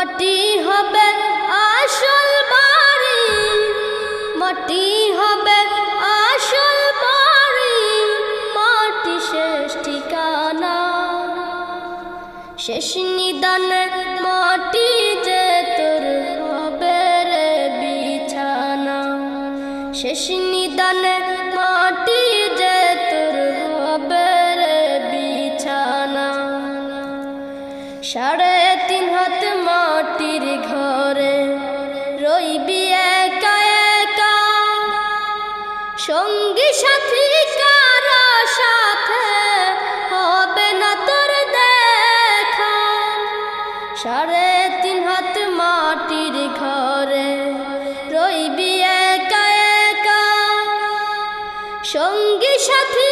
মাটি হবে আসল বাড়ি, মাটি হবে আসল বাড়ি, মাটি শেষ ঠিকানা, শেষ নিদানে মাটি যে তোর হবে রে বিছানা, শেষ নিদানে মাটি যে তোর হবে রে বিছানা। 3.5 হাত মাটির ঘরে রইবি একা একা, সঙ্গী সাথী কারো সাথে হবে না তোর দেখা। 3.5 হাত মাটির ঘরে রইবি একা একা, সঙ্গী সাথী